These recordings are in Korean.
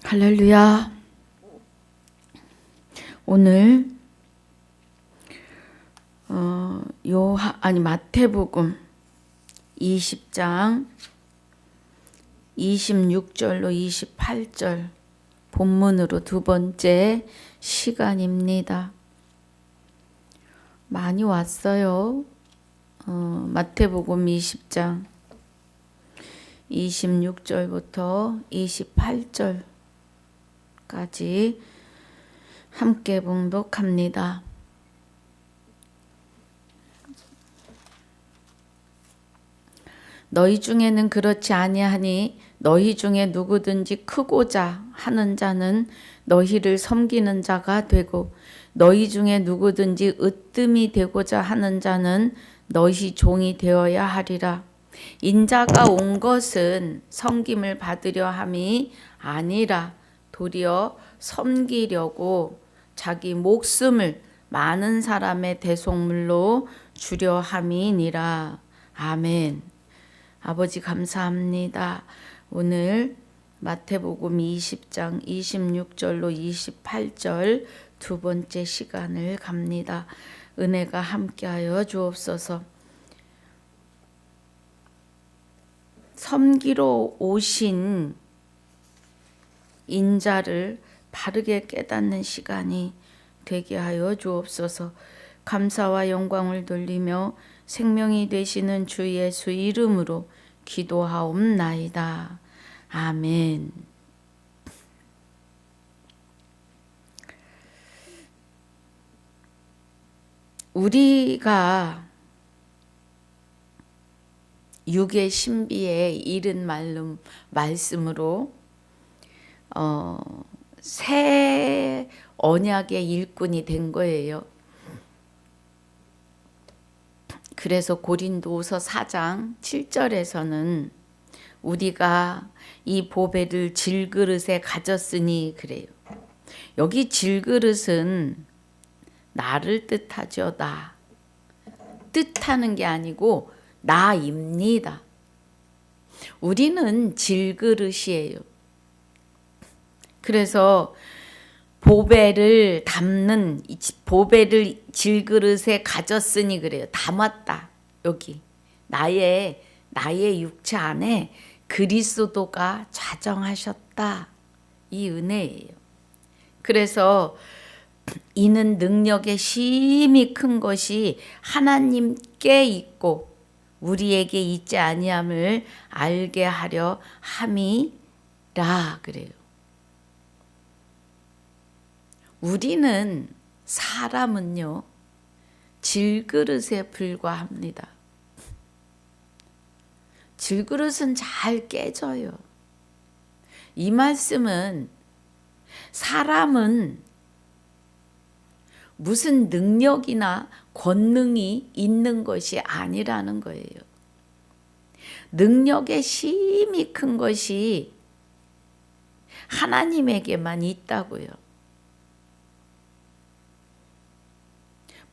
할렐루야. 오늘 마태복음 20장 26절로 28절 본문으로 두 번째 시간입니다. 많이 왔어요. 마태복음 20장 26절부터 28절까지 함께 봉독합니다. 너희 중에는 그렇지 아니하니 너희 중에 누구든지 크고자 하는 자는 너희를 섬기는 자가 되고 너희 중에 누구든지 으뜸이 되고자 하는 자는 너희 종이 되어야 하리라. 인자가 온 것은 섬김을 받으려 함이 아니라 도리어 섬기려고 자기 목숨을 많은 사람의 대속물로 주려 함이니라. 아멘. 아버지 감사합니다. 오늘 마태복음 20장 26절로 28절 두 번째 시간을 갑니다. 은혜가 함께하여 주옵소서. 섬기러 오신 인자를 바르게 깨닫는 시간이 되게 하여 주옵소서. 감사와 영광을 돌리며 생명이 되시는 주 예수 이름으로 기도하옵나이다. 아멘. 우리가 육의 신비에 이른 말씀으로 새 언약의 일꾼이 된 거예요. 그래서 고린도후서 4장 7절에서는 우리가 이 보배를 질그릇에 가졌으니 그래요. 여기 질그릇은 나를 뜻하죠. 나. 뜻하는 게 아니고 나입니다. 우리는 질그릇이에요. 그래서 보배를 담는 보배를 질그릇에 가졌으니 그래요. 담았다. 여기 나의 육체 안에 그리스도가 좌정하셨다. 이 은혜예요. 그래서 이는 능력의 심히 큰 것이 하나님께 있고 우리에게 있지 아니함을 알게 하려 함이라 그래요. 우리는 사람은요 질그릇에 불과합니다. 질그릇은 잘 깨져요. 이 말씀은 사람은 무슨 능력이나 권능이 있는 것이 아니라는 거예요. 능력의 심히 큰 것이 하나님에게만 있다고요.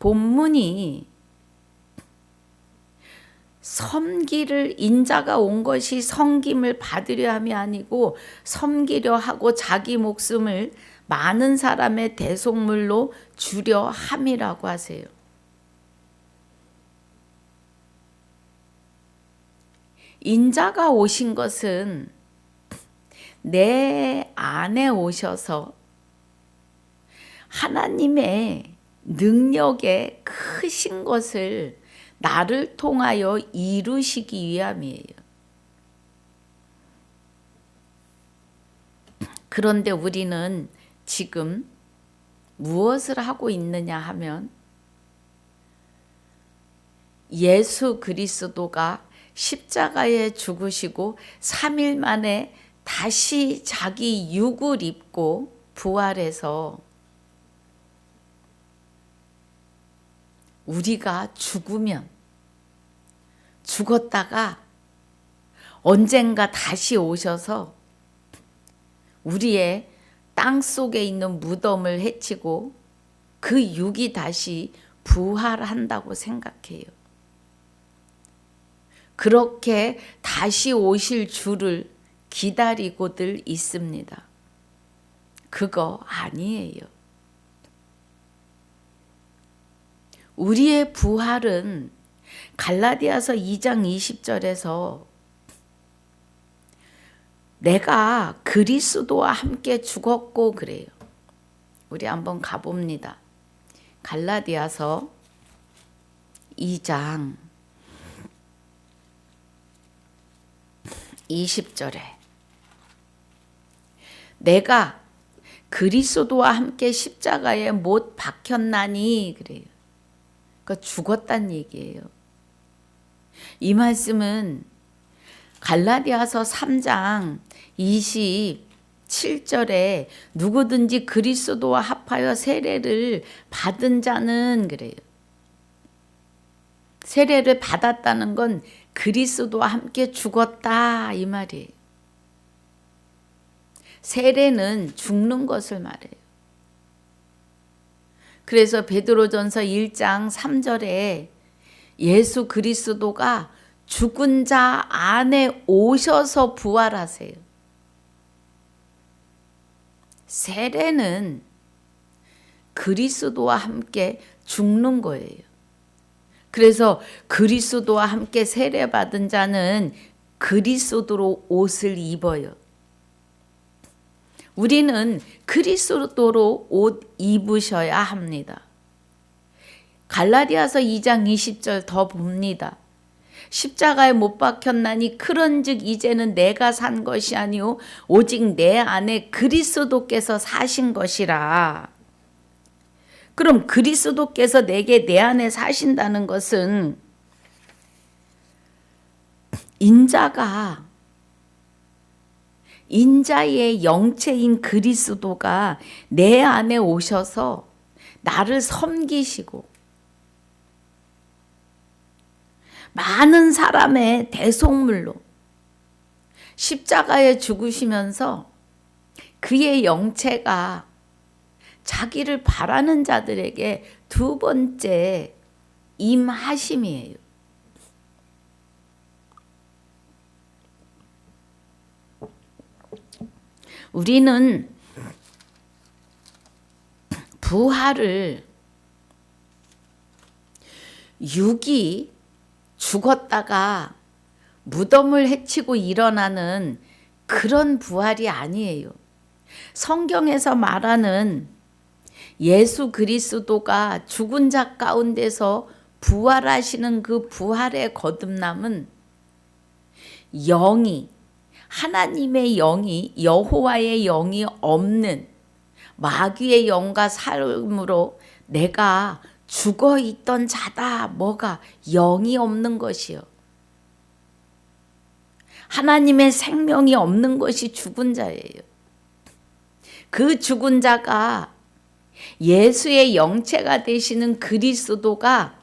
본문이 섬기를 인자가 온 것이 섬김을 받으려 함이 아니고 섬기려 하고 자기 목숨을 많은 사람의 대속물로 주려 함이라고 하세요. 인자가 오신 것은 내 안에 오셔서 하나님의 능력의 크신 것을 나를 통하여 이루시기 위함이에요. 그런데 우리는 지금 무엇을 하고 있느냐 하면 예수 그리스도가 십자가에 죽으시고 3일 만에 다시 자기 육을 입고 부활해서 우리가 죽었다가 언젠가 다시 오셔서 우리의 땅 속에 있는 무덤을 해치고 그 육이 다시 부활한다고 생각해요. 그렇게 다시 오실 주를 기다리고들 있습니다. 그거 아니에요. 우리의 부활은 갈라디아서 2장 20절에서 내가 그리스도와 함께 죽었고 그래요. 우리 한번 가봅니다. 갈라디아서 2장 20절에 내가 그리스도와 함께 십자가에 못 박혔나니 그래요. 그러니까 죽었단 얘기예요. 이 말씀은 갈라디아서 3장 27절에 누구든지 그리스도와 합하여 세례를 받은 자는 그래요. 세례를 받았다는 건 그리스도와 함께 죽었다 이 말이에요. 세례는 죽는 것을 말해요. 그래서 베드로전서 1장 3절에 예수 그리스도가 죽은 자 안에 오셔서 부활하세요. 세례는 그리스도와 함께 죽는 거예요. 그래서 그리스도와 함께 세례받은 자는 그리스도로 옷을 입어요. 우리는 그리스도로 옷 입으셔야 합니다. 갈라디아서 2장 20절 더 봅니다. 십자가에 못 박혔나니 그런즉 이제는 내가 산 것이 아니요 오직 내 안에 그리스도께서 사신 것이라. 그럼 그리스도께서 내게 내 안에 사신다는 것은 인자의 영체인 그리스도가 내 안에 오셔서 나를 섬기시고 많은 사람의 대속물로 십자가에 죽으시면서 그의 영체가 자기를 바라는 자들에게 두 번째 임하심이에요. 우리는 부활을 육이 죽었다가 무덤을 헤치고 일어나는 그런 부활이 아니에요. 성경에서 말하는 예수 그리스도가 죽은 자 가운데서 부활하시는 그 부활의 거듭남은 영이 하나님의 영이 여호와의 영이 없는 마귀의 영과 삶으로 내가 죽어 있던 자다. 뭐가 영이 없는 것이요. 하나님의 생명이 없는 것이 죽은 자예요. 그 죽은 자가 예수의 영체가 되시는 그리스도가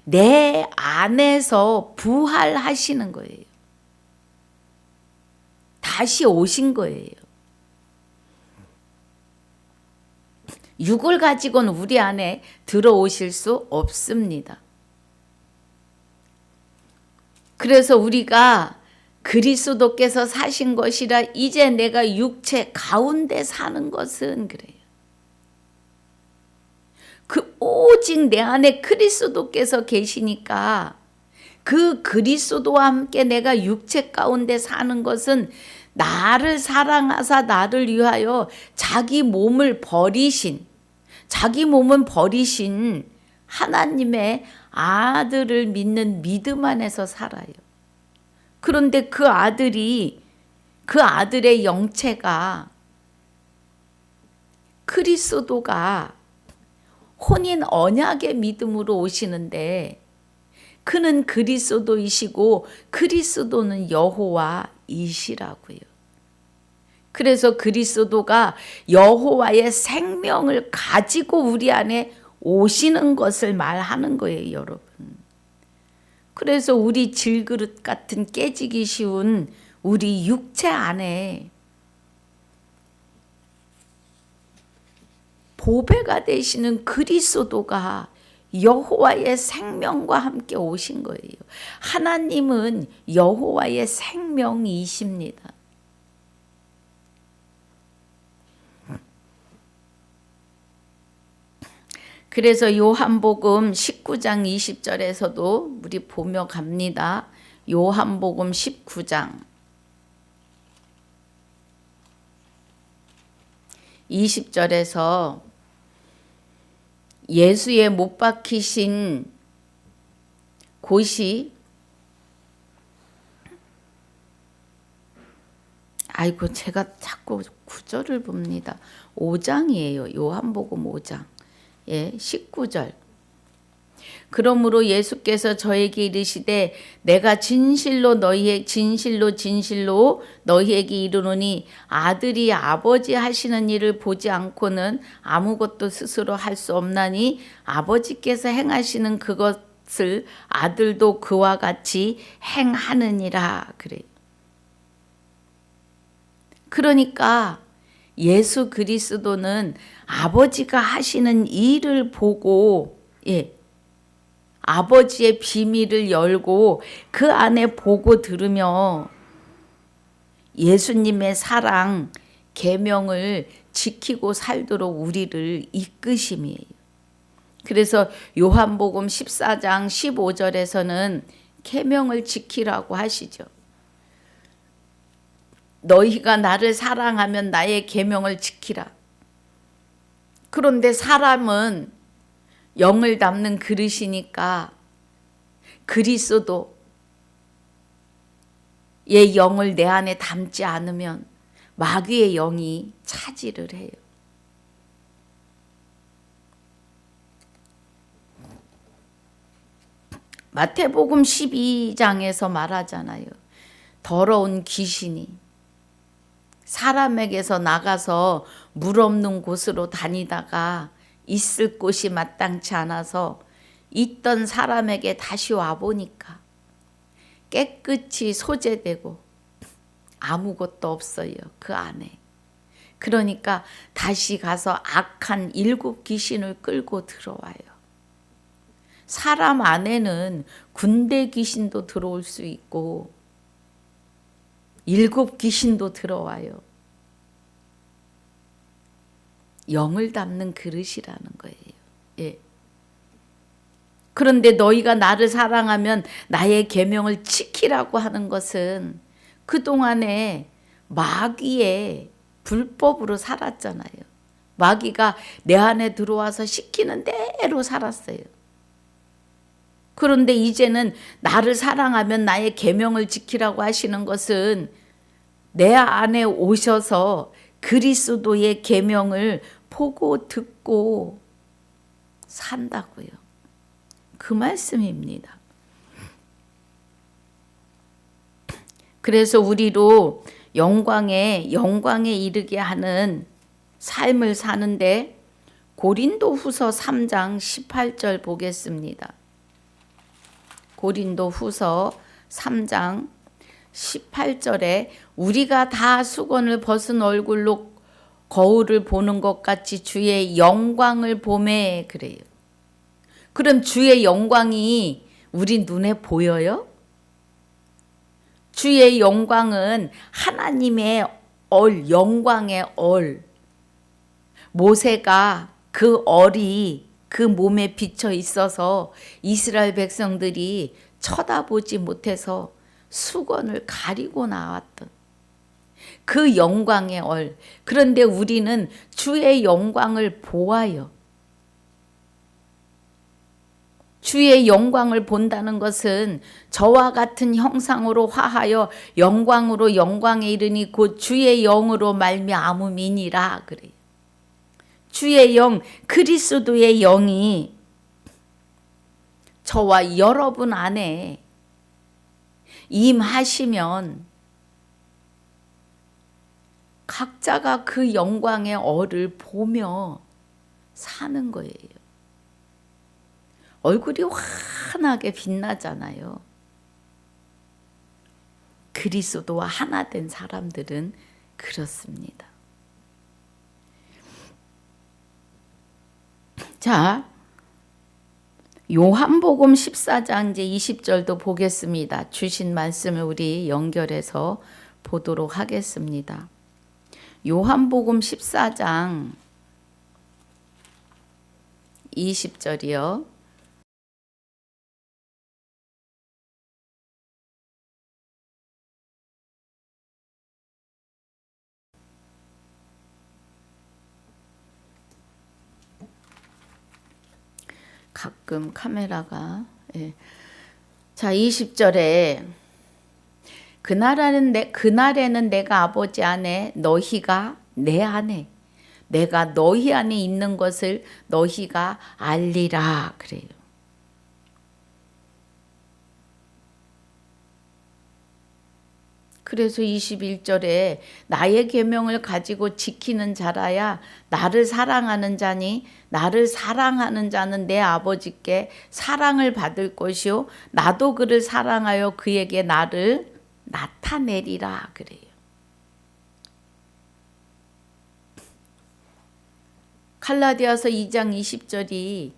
내 안에서 부활하시는 거예요. 다시 오신 거예요. 육을 가지고는 우리 안에 들어오실 수 없습니다. 그래서 우리가 그리스도께서 사신 것이라 이제 내가 육체 가운데 사는 것은 그래요. 오직 내 안에 그리스도께서 계시니까 그 그리스도와 함께 내가 육체 가운데 사는 것은 나를 사랑하사 나를 위하여 자기 몸은 버리신 하나님의 아들을 믿는 믿음 안에서 살아요. 그런데 그 아들의 영체가 그리스도가 혼인 언약의 믿음으로 오시는데 그는 그리스도이시고 그리스도는 여호와이시라고요. 그래서 그리스도가 여호와의 생명을 가지고 우리 안에 오시는 것을 말하는 거예요, 여러분. 그래서 우리 질그릇 같은 깨지기 쉬운 우리 육체 안에 보배가 되시는 그리스도가 여호와의 생명과 함께 오신 거예요. 하나님은 여호와의 생명이십니다. 그래서 요한복음 19장 20절에서도 우리 보며 갑니다. 요한복음 19장 20절에서 예수의 못 박히신 곳이 아이고 제가 자꾸 구절을 봅니다. 5장이에요. 요한복음 5장. 예, 19절. 그러므로 예수께서 저에게 이르시되 내가 진실로 너희에게 이르노니 아들이 아버지 하시는 일을 보지 않고는 아무것도 스스로 할 수 없나니 아버지께서 행하시는 그것을 아들도 그와 같이 행하느니라 그래요. 그러니까 예수 그리스도는 아버지가 하시는 일을 보고 아버지의 비밀을 열고 그 안에 보고 들으며 예수님의 사랑, 계명을 지키고 살도록 우리를 이끄심이에요. 그래서 요한복음 14장 15절에서는 계명을 지키라고 하시죠. 너희가 나를 사랑하면 나의 계명을 지키라. 그런데 사람은 영을 담는 그릇이니까 그리스도의 영을 내 안에 담지 않으면 마귀의 영이 차지를 해요. 마태복음 12장에서 말하잖아요. 더러운 귀신이 사람에게서 나가서 물 없는 곳으로 다니다가 있을 곳이 마땅치 않아서 있던 사람에게 다시 와보니까 깨끗이 소재되고 아무것도 없어요. 그 안에. 그러니까 다시 가서 악한 7 귀신을 끌고 들어와요. 사람 안에는 군대 귀신도 들어올 수 있고 7 귀신도 들어와요. 영을 담는 그릇이라는 거예요. 예. 그런데 너희가 나를 사랑하면 나의 계명을 지키라고 하는 것은 그동안에 마귀의 불법으로 살았잖아요. 마귀가 내 안에 들어와서 시키는 대로 살았어요. 그런데 이제는 나를 사랑하면 나의 계명을 지키라고 하시는 것은 내 안에 오셔서 그리스도의 계명을 보고 듣고 산다고요. 그 말씀입니다. 그래서 우리로 영광에 이르게 하는 삶을 사는데 고린도후서 3장 18절 보겠습니다. 고린도후서 3장 18절에 우리가 다 수건을 벗은 얼굴로 거울을 보는 것 같이 주의 영광을 보매 그래요. 그럼 주의 영광이 우리 눈에 보여요? 주의 영광은 하나님의 영광의 모세가 그 얼이 그 몸에 비쳐 있어서 이스라엘 백성들이 쳐다보지 못해서 수건을 가리고 나왔던 그 영광의 그런데 우리는 주의 영광을 보아요. 주의 영광을 본다는 것은 저와 같은 형상으로 화하여 영광으로 영광에 이르니 곧 주의 영으로 말미암음이니라 그래요. 주의 영, 그리스도의 영이 저와 여러분 안에 임하시면 각자가 그 영광의 얼을 보며 사는 거예요. 얼굴이 환하게 빛나잖아요. 그리스도와 하나 된 사람들은 그렇습니다. 자, 요한복음 14장 이제 20절도 보겠습니다. 주신 말씀을 우리 연결해서 보도록 하겠습니다. 요한복음 14장 20절이요. 가끔 카메라가 자 20절에 그날에는 내가 아버지 안에 너희가 내 안에 내가 너희 안에 있는 것을 너희가 알리라 그래요. 그래서 21절에 나의 계명을 가지고 지키는 자라야 나를 사랑하는 자니 나를 사랑하는 자는 내 아버지께 사랑을 받을 것이요 나도 그를 사랑하여 그에게 나를 나타내리라 그래요. 갈라디아서 2장 20절이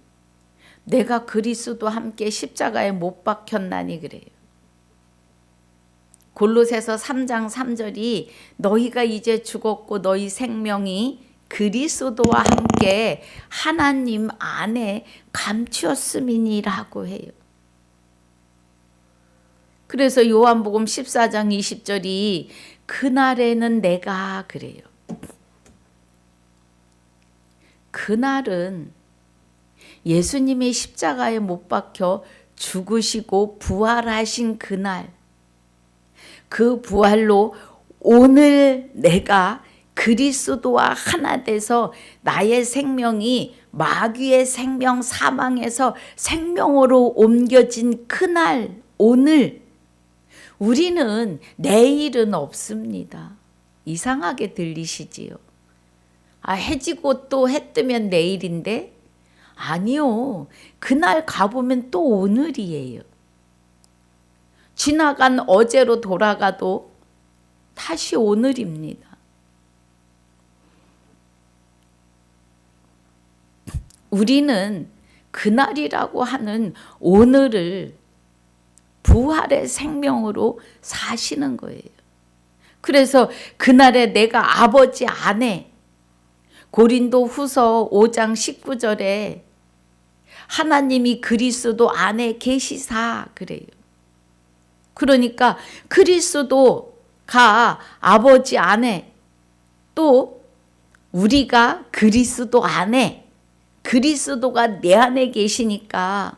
내가 그리스도와 함께 십자가에 못 박혔나니 그래요. 골로새서 3장 3절이 너희가 이제 죽었고 너희 생명이 그리스도와 함께 하나님 안에 감추었음이니라고 해요. 그래서 요한복음 14장 20절이 그날에는 내가 그래요. 그날은 예수님이 십자가에 못 박혀 죽으시고 부활하신 그날, 그 부활로 오늘 내가 그리스도와 하나 돼서 나의 생명이 마귀의 생명 사망에서 생명으로 옮겨진 그날, 오늘 우리는 내일은 없습니다. 이상하게 들리시지요? 해 지고 또 해 뜨면 내일인데? 아니요. 그날 가보면 또 오늘이에요. 지나간 어제로 돌아가도 다시 오늘입니다. 우리는 그날이라고 하는 오늘을 부활의 생명으로 사시는 거예요. 그래서 그날에 내가 아버지 안에 고린도 후서 5장 19절에 하나님이 그리스도 안에 계시사 그래요. 그러니까 그리스도가 아버지 안에 또 우리가 그리스도 안에 그리스도가 내 안에 계시니까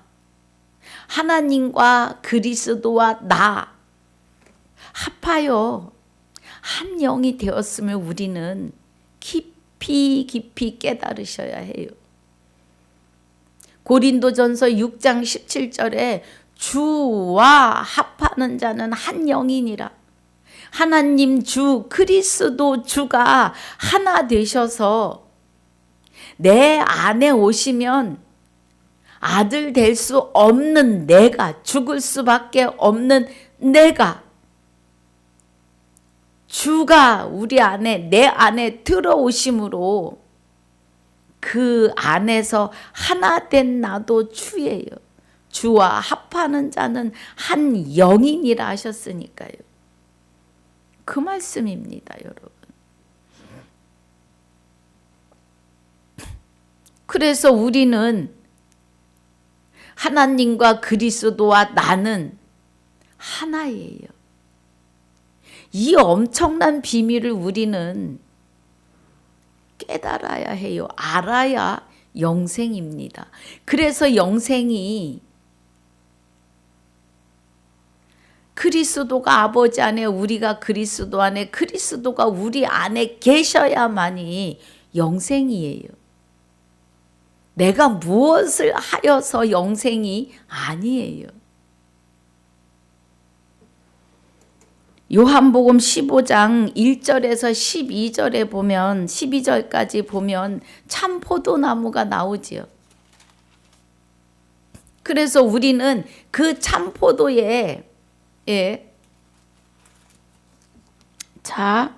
하나님과 그리스도와 나 합하여 한 영이 되었음을 우리는 깊이 깨달으셔야 해요. 고린도전서 6장 17절에 주와 합하는 자는 한 영이니라. 하나님 주 그리스도 주가 하나 되셔서 내 안에 오시면 아들 될 수 없는 내가, 죽을 수밖에 없는 내가, 주가 우리 안에 내 안에 들어오심으로 그 안에서 하나 된 나도 주예요. 주와 합하는 자는 한 영이니라 하셨으니까요. 그 말씀입니다, 여러분. 그래서 우리는 하나님과 그리스도와 나는 하나예요. 이 엄청난 비밀을 우리는 깨달아야 해요. 알아야 영생입니다. 그래서 영생이 그리스도가 아버지 안에 우리가 그리스도 안에 그리스도가 우리 안에 계셔야만이 영생이에요. 내가 무엇을 하여서 영생이 아니에요. 요한복음 15장 1절에서 12절에 보면 12절까지 보면 참 포도나무가 나오지요. 그래서 우리는 그 참 포도에 자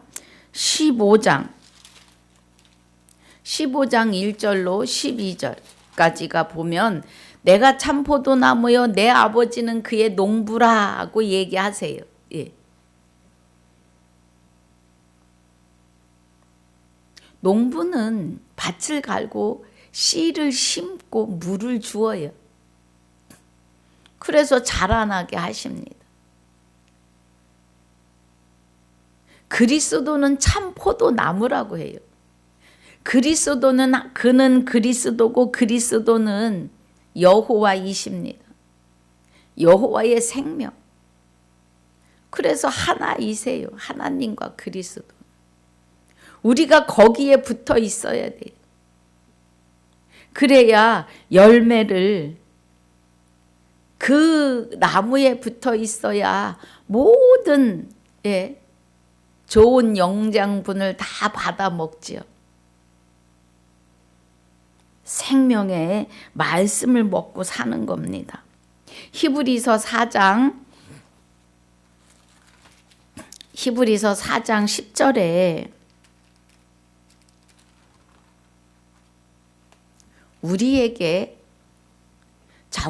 15장 1절로 12절까지가 보면 내가 참 포도나무여 내 아버지는 그의 농부라고 얘기하세요. 농부는 밭을 갈고 씨를 심고 물을 주어요. 그래서 자라나게 하십니다. 그리스도는 참 포도나무라고 해요. 그는 그리스도고 그리스도는 여호와이십니다. 여호와의 생명. 그래서 하나이세요. 하나님과 그리스도. 우리가 거기에 붙어 있어야 돼요. 그래야 열매를 그 나무에 붙어 있어야 모든 좋은 영양분을 다 받아 먹지요. 생명의 말씀을 먹고 사는 겁니다. 히브리서 4장 10절에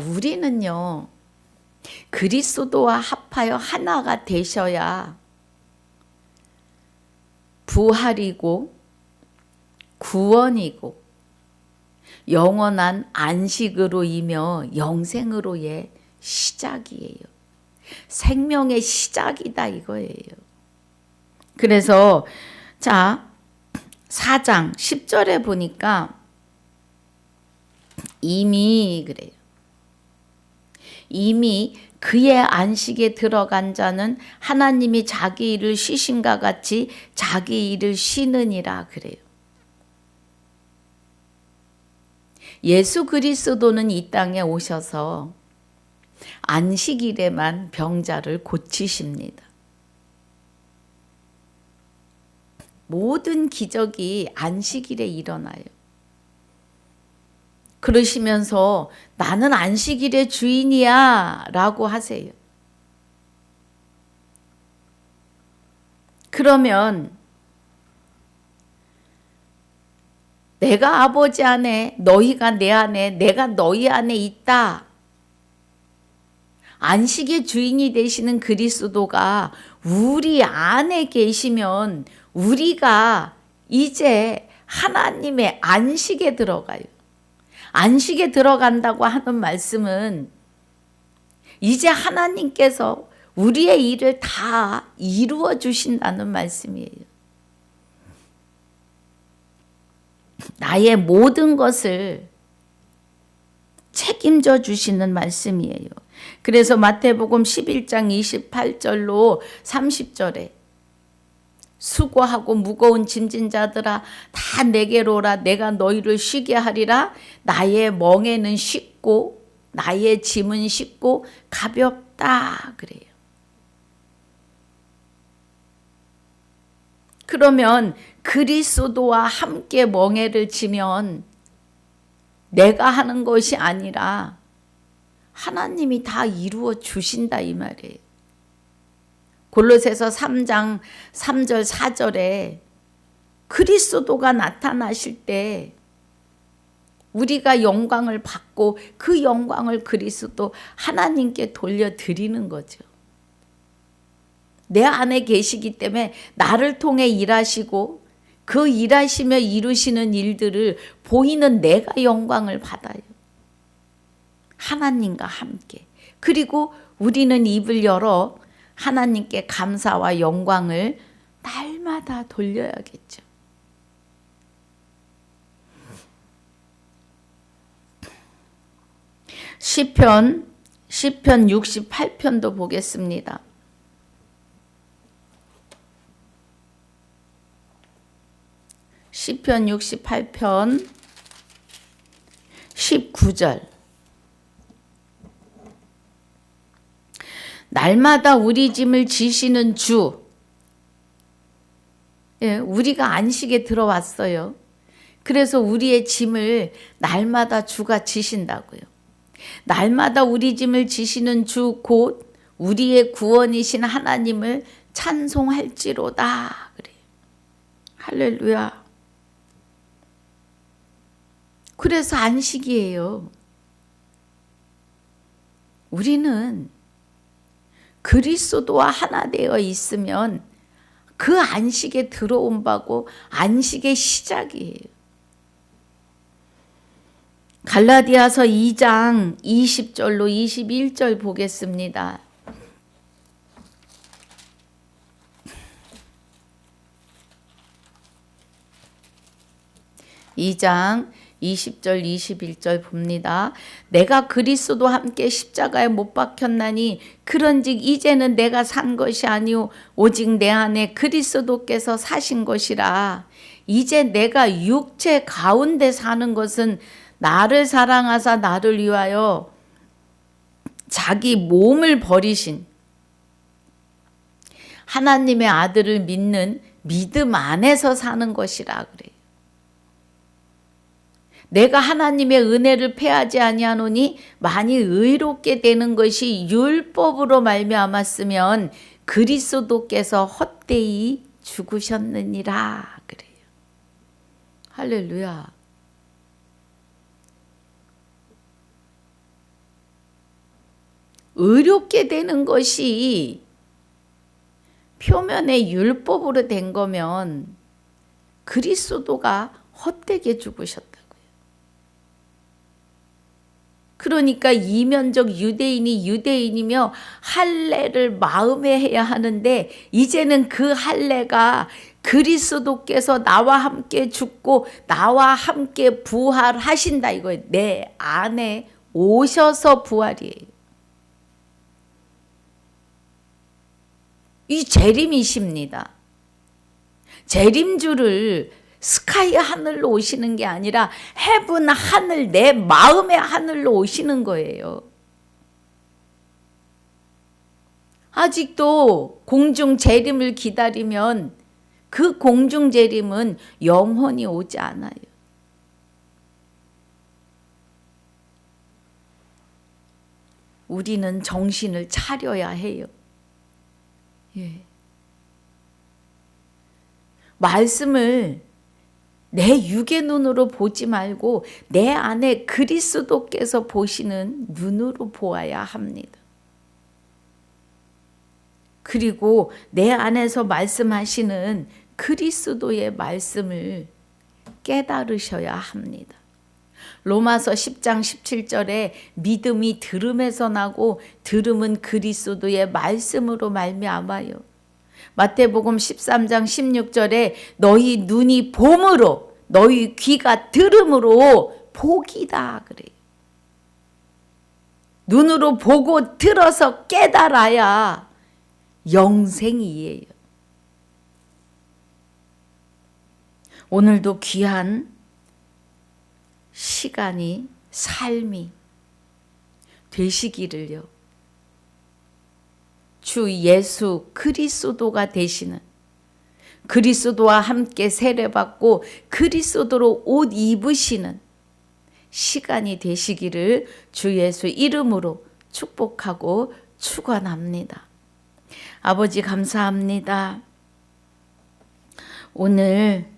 우리는요 그리스도와 합하여 하나가 되셔야 부활이고 구원이고 영원한 안식으로이며 영생으로의 시작이에요. 생명의 시작이다 이거예요. 그래서 4장 10절에 보니까 이미 그래요. 이미 그의 안식에 들어간 자는 하나님이 자기 일을 쉬신가 같이 자기 일을 쉬느니라 그래요. 예수 그리스도는 이 땅에 오셔서 안식일에만 병자를 고치십니다. 모든 기적이 안식일에 일어나요. 그러시면서 나는 안식일의 주인이야 라고 하세요. 그러면 내가 아버지 안에 너희가 내 안에 내가 너희 안에 있다. 안식의 주인이 되시는 그리스도가 우리 안에 계시면 우리가 이제 하나님의 안식에 들어가요. 안식에 들어간다고 하는 말씀은 이제 하나님께서 우리의 일을 다 이루어 주신다는 말씀이에요. 나의 모든 것을 책임져 주시는 말씀이에요. 그래서 마태복음 11장 28절로 30절에 수고하고 무거운 짐진 자들아 다 내게로 오라 내가 너희를 쉬게 하리라. 나의 멍에는 쉽고 나의 짐은 쉽고 가볍다 그래요. 그러면 그리스도와 함께 멍에를 지면 내가 하는 것이 아니라 하나님이 다 이루어 주신다 이 말이에요. 골로새서 3장 3절 4절에 그리스도가 나타나실 때 우리가 영광을 받고 그 영광을 그리스도 하나님께 돌려드리는 거죠. 내 안에 계시기 때문에 나를 통해 일하시고 그 일하시며 이루시는 일들을 보이는 내가 영광을 받아요. 하나님과 함께. 그리고 우리는 입을 열어 하나님께 감사와 영광을 날마다 돌려야겠죠. 시편 68편도 보겠습니다. 시편 68편 19절 날마다 우리 짐을 지시는 주. 우리가 안식에 들어왔어요. 그래서 우리의 짐을 날마다 주가 지신다고요. 날마다 우리 짐을 지시는 주 곧 우리의 구원이신 하나님을 찬송할지로다. 그래요. 할렐루야. 그래서 안식이에요. 우리는 그리스도와 하나 되어 있으면 그 안식에 들어온 바고 안식의 시작이에요. 갈라디아서 2장 20절로 21절 보겠습니다. 이 장 20절 21절 봅니다. 내가 그리스도와 함께 십자가에 못 박혔나니 그런즉 이제는 내가 산 것이 아니오 오직 내 안에 그리스도께서 사신 것이라. 이제 내가 육체 가운데 사는 것은 나를 사랑하사 나를 위하여 자기 몸을 버리신 하나님의 아들을 믿는 믿음 안에서 사는 것이라 그래요. 내가 하나님의 은혜를 패하지 아니하노니 만일 의롭게 되는 것이 율법으로 말미암았으면 그리스도께서 헛되이 죽으셨느니라 그래요. 할렐루야. 의롭게 되는 것이 표면의 율법으로 된 거면 그리스도가 헛되게 죽으셨다고요. 그러니까 이면적 유대인이 유대인이며 할례를 마음에 해야 하는데 이제는 그 할례가 그리스도께서 나와 함께 죽고 나와 함께 부활하신다 이거예요. 내 안에 오셔서 부활이에요. 이 재림이십니다. 재림주를 스카이 하늘로 오시는 게 아니라 헤븐 하늘, 내 마음의 하늘로 오시는 거예요. 아직도 공중 재림을 기다리면 그 공중 재림은 영원히 오지 않아요. 우리는 정신을 차려야 해요. 예. 말씀을 내 육의 눈으로 보지 말고 내 안에 그리스도께서 보시는 눈으로 보아야 합니다. 그리고 내 안에서 말씀하시는 그리스도의 말씀을 깨달으셔야 합니다. 로마서 10장 17절에 믿음이 들음에서 나고 들음은 그리스도의 말씀으로 말미암아요. 마태복음 13장 16절에 너희 눈이 봄으로 너희 귀가 들음으로 복이다 그래요. 눈으로 보고 들어서 깨달아야 영생이에요. 오늘도 귀한 시간이 삶이 되시기를요. 주 예수 그리스도가 되시는 그리스도와 함께 세례받고 그리스도로 옷 입으시는 시간이 되시기를 주 예수 이름으로 축복하고 축원합니다. 아버지 감사합니다. 오늘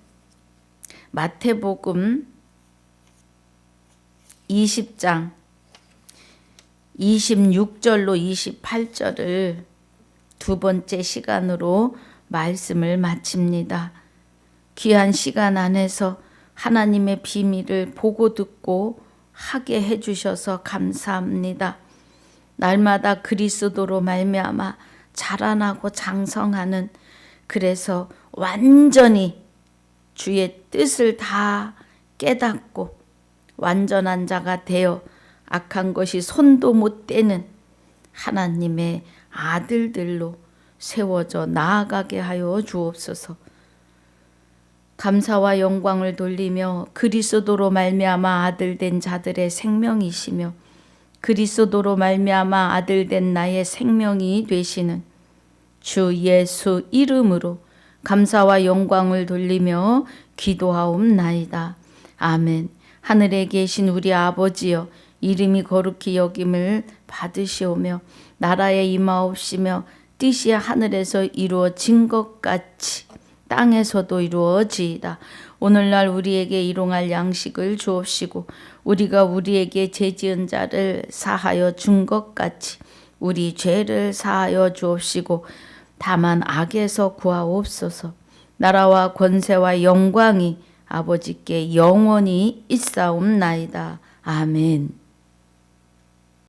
마태복음 20장 26절로 28절을 두 번째 시간으로 말씀을 마칩니다. 귀한 시간 안에서 하나님의 비밀을 보고 듣고 하게 해주셔서 감사합니다. 날마다 그리스도로 말미암아 자라나고 장성하는, 그래서 완전히 주의 뜻을 다 깨닫고 완전한 자가 되어 악한 것이 손도 못 대는 하나님의 아들들로 세워져 나아가게 하여 주옵소서. 감사와 영광을 돌리며 그리스도로 말미암아 아들된 자들의 생명이시며 그리스도로 말미암아 아들된 나의 생명이 되시는 주 예수 이름으로 감사와 영광을 돌리며 기도하옵나이다. 아멘. 하늘에 계신 우리 아버지여, 이름이 거룩히 여김을 받으시오며 나라에 임하옵시며 뜻이 하늘에서 이루어진 것 같이 땅에서도 이루어지이다. 오늘날 우리에게 일용할 양식을 주옵시고 우리가 우리에게 죄지은 자를 사하여 준 것 같이 우리 죄를 사하여 주옵시고 다만 악에서 구하옵소서. 나라와 권세와 영광이 아버지께 영원히 있사옵나이다. 아멘.